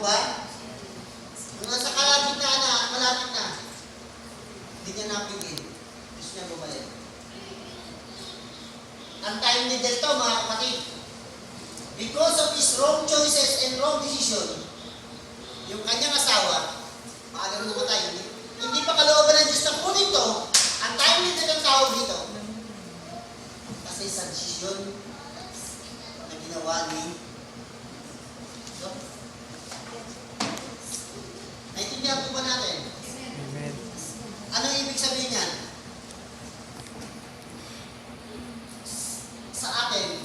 ba? Nung nasa kalagitnaan na at malapit na, hindi niya napigil. Gusto niya bumalik. Ang time ni Delto, mga kapatid, because of his wrong choices and wrong decision, yung kanyang asawa, maaga rin namatay, hindi pa kalooban ng Diyos na kunin to, ang time ni Delto ang tawag dito. Kasi sa desisyon na ginawa ni Dok. Naintindihan po ba natin? Amen. Ano ibig sabihin yan? Sa atin,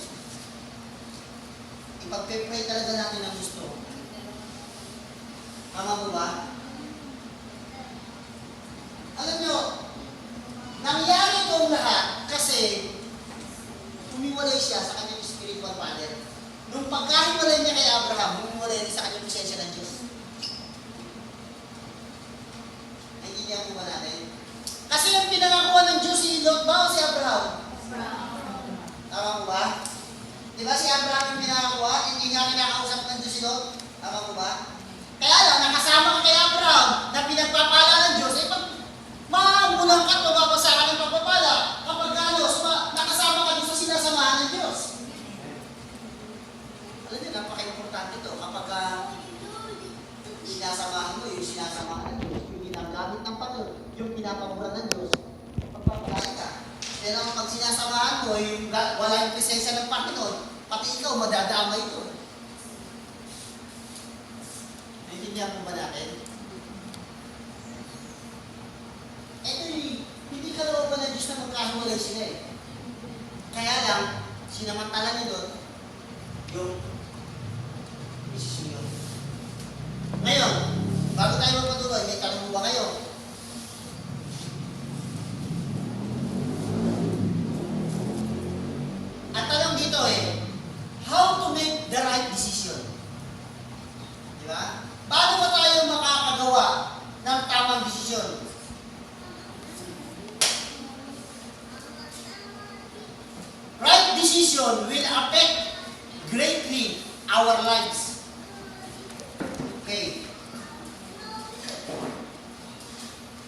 ipag-pray talaga natin ang gusto. Tama mo ba? Alam nyo, nangyari itong lahat kasi humiwalay siya sa kanyang spiritual father. Nung pagkahiwalay niya kay Abraham, humiwalay rin sa kanyang presensya ng Diyos. Naintindihan mo ba natin? Kasi yung pinangakuan ng Diyos si Lot ba o si Abraham? Tama mo ba? Di ba si Abraham yung pinangakuha? Hindi nga kinakausap ng Diyos si Lot? Tama mo ba? Kaya lang, nakasama ka kay Abraham na pinagpapala ng Diyos, eh pag maamulang ka, mababasa ka ng pagpapala. Kapag nakasama ka doon sa sinasamahan ng Diyos. Alam niyo, napaka-importante ito. Kapag sinasamahan mo, yung sinasamahan ng Diyos, yung ginagamit ng Panginoon, yung pinapamuran ng Diyos, pagpapalaki ka. Pero pag sinasamahan mo, yung wala yung presensya ng Panginoon, pati ikaw, madadamay ito. Naintindihan mo ba natin? Ito hindi kalooban ng Diyos na magkahiwalay sila eh. Kaya lang, sinamantala niyo doon yung desisyon. Ngayon, bago tayo magpatuloy, may tanong mo ba kayo? Ang tanong dito how to make the right decision? Di ba? Paano ba tayo makakagawa ng tamang desisyon? Right decision will affect greatly our lives. Okay.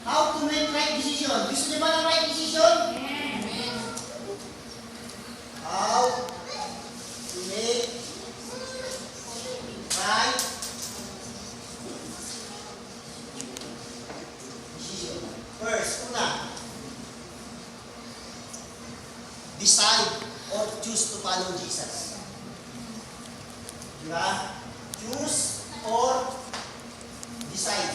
How to make right decision? Gusto niyo ba ng right decision? How to make right decision. First, una, decide or choose to follow Jesus. Diba? Choose or decide.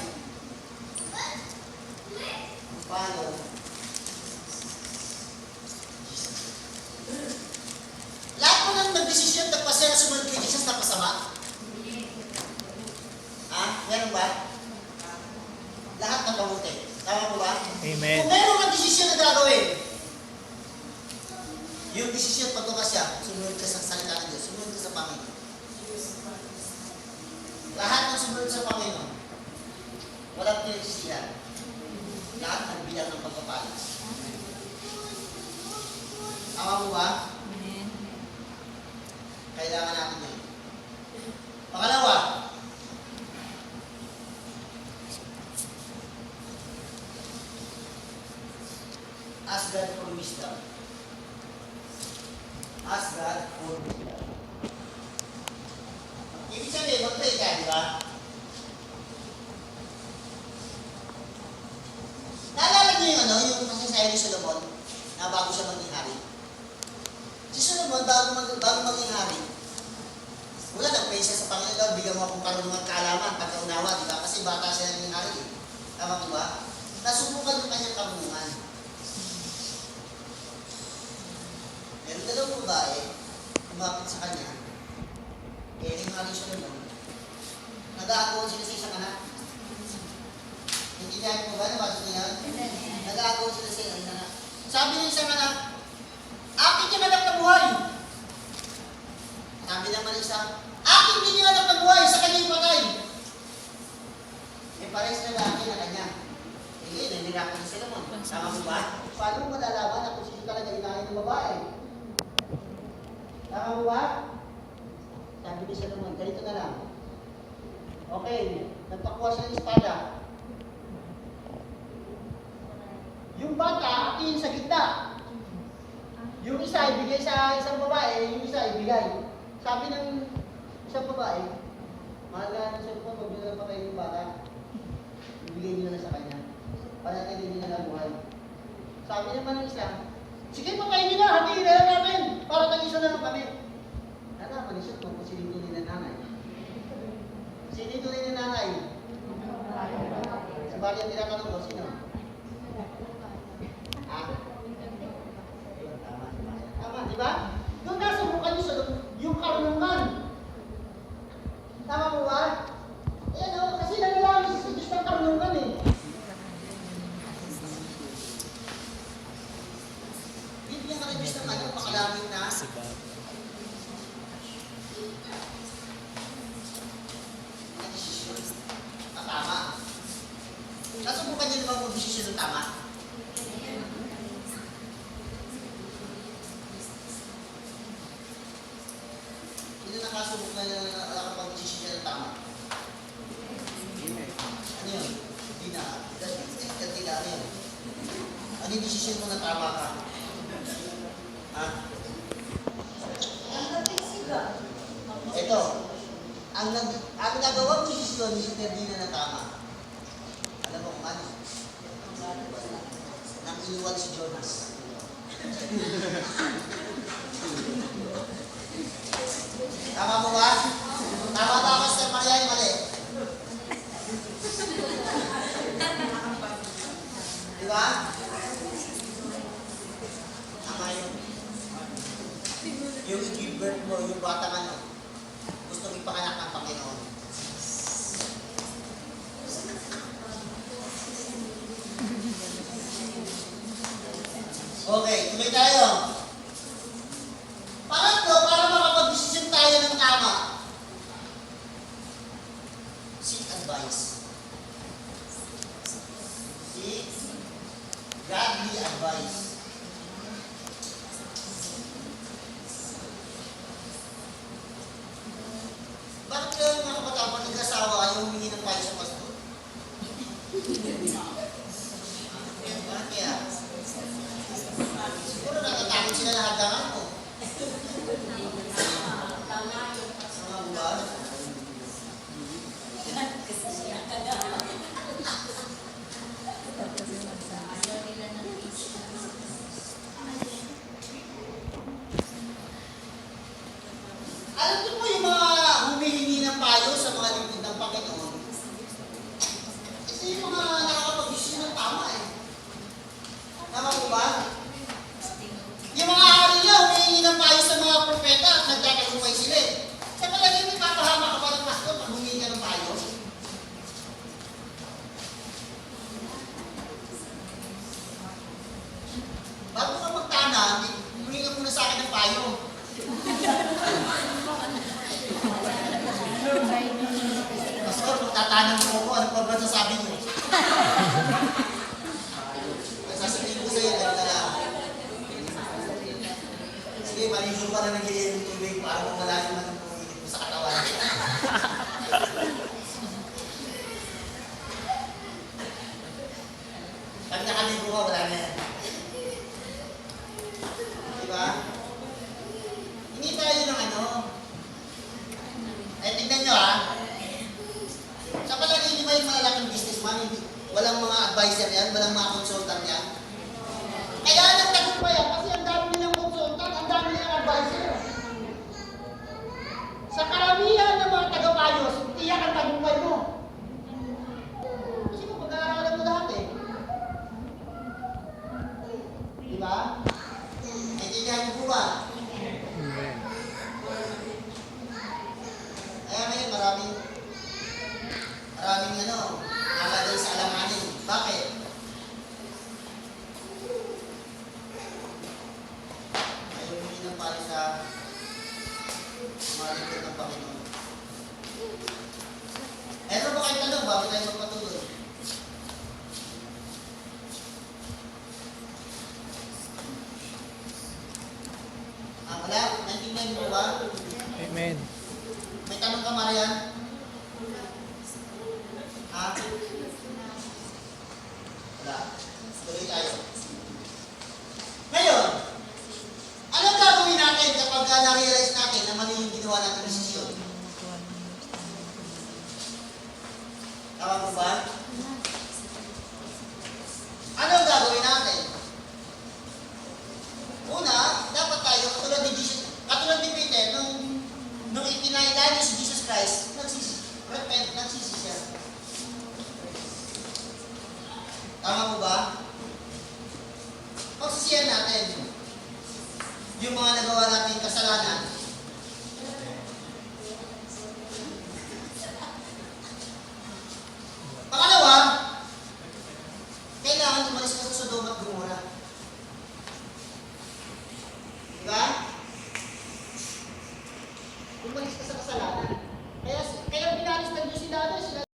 Follow Jesus. Lahat mo nang nagdesisyon nagpasya na sumunod kay Jesus na pasama? Ha? Meron ba? Lahat ng mabuti. Tama mo ba? Amen. Kung meron kang desisyon na gagawin, yung desisyon pagbukas siya, sumunod ka sa salita ng Diyos, sumunod ka sa Panginoon. Lahat ng sumunod sa Panginoon, walang pinagsisihan. Lahat ng bilang ng pagpapala. Tama mo ba? Kailangan natin yun. Pangalawa, ask God for wisdom. Ask God for wisdom. Ibig sabihin, mag-pray ka, di ba? Naalala niyo yung kasasaya ni Solomon na bago siya maging hari? Si Solomon, bago maging hari, wala nag-pray siya sa Panginoon, bigyan mo akong karunungan kaalaman, pagkaunawa, di ba? Kasi bata siya naging hari. Tama ko ba? Nasubukan yung kanyang karunungan. Meron dalawang babae, kumapit sa kanya, kaya yung hari siya naman, nag-aagawan sila sa isang anak. Hindi niya mo ba, nabasa niya? Nag-aagawan sila sa isang anak. Sabi ng isang anak, akin yung anak na buhay. Sabi naman isa, akin din yung anak na buhay, sa kanya yung patay. Eh pares na lalaki na kanya. Eh, nanirakan na sila mo. Tama mo ba? Paano mo malalaman na kung sino talaga inahin ng babae? Tama mo ba? Sabi ni Solomon, ganito na lang. Okay, nagpakuha siya ng espada. Yung bata, atin sa gitna. Yung isa ibigay sa isang babae, yung isa ibigay. Sabi ng isang babae, mahal ka ng cellphone, huwag nyo na patayin yung bata. Ibigay nyo na sa kanya. Para hindi nyo na buhay. Sabi naman ng isa, sige patayin nyo na, hatiin na lang natin. Para tag-isa na lang kami. Nalaman niya kung sino tunay na nanay. Sino tunay na nanay? Sa bali ang tinatanong ko, sino? Tama, di ba? Doon nasa mukha niyo sa yung karunungan. Tama mo ba? Ayan o, kasi nalalaman sa Diyos ng karunungan eh. Bibigyan ka ng Diyos ng ano, makalamit na. Tama. Nasubukan niyo naman mag-desisyon ng tama? Sino nakasubok na nakapag-desisyon ng tama? Ano yun? Hindi na. Hindi na ano yun? Ano yung desisyon mo na tama ka? Ha? Ito. Ang nagawa mo desisyon, hindi na tama. Alam mo kung ano? Nang inuwan si Jonas. Tama mo ba? Tama ba, Pastor Maria, yung mali? Di ba? Tama yun. Yung i-give birth mo, yung batang ano, gusto ipanganak ng Panginoon. Okay, tuloy tayo. Pangatlo, para makapag-desisyon tayo ng tama, seek advice. Seek godly advice. Bakit kaya mga kabataan pag nag-asawa ayaw humingi ng payo sa pastor? Bakit kaya? Siguro natatakot sila na hadangan mo. Mga buwan. Alam niyo po yung mga humihingi ng payo sa mga lingkod ng Panginoon. Ito yung mga nakakapag-desisyon ng tama eh. Tama po ba? Yung mga hari niya humihingi ng payo sa mga propeta at nagtatagumpay sila eh. Sa palagay mo, ipapahama ka ba ng pastor pag humingi ka ng payo? Bago ka magtana, humingi ka muna sa akin ng payo. Pastor, magtatanong mo ako, ano pa ba sasabi niyo? Sasabihin ko sa'yo, ganito lang. Sige, maligo pa na nag-iinom ng tubig para mawala naman ang pumilit mo sa katawan. Pag nakaligo ka, wala na yan. Diba? Hindi tayo ng ano. Eh, tignan nyo ha. Sa palagay, di ba yung malalaking businessman, walang mga advisor yan, walang mga consultant yan? Kaya nagtagumpay yan kasi ang dami nilang consultant, ang dami nilang advisor. Sa karamihan ng mga tagapayos, tiyak ang tagumpay mo. Kasi kung pag-aaralan mo lahat eh. Diba? Naintindihan mo po ba? Kaya ngayon maraming ano, nakalagay sa alanganin. Bakit? Ayaw hindi ng pari sa mga lingkod ng Panginoon. Eto ba kayo tanong, bakit tayo magpatuloy? Wala? Naintindihan mo ba? Amen. May tanong ka, Marian? pagka na-realize natin na mali yung ginawa natin desisyon. Tama po ba? Ano ang gagawin natin? Una, dapat tayo, katulad ni Peter, nung ipinahila niya si Jesus Christ, nagsisi siya. Tama po ba? Pagsisiyan natin yung mga nagawa natin kasalanan,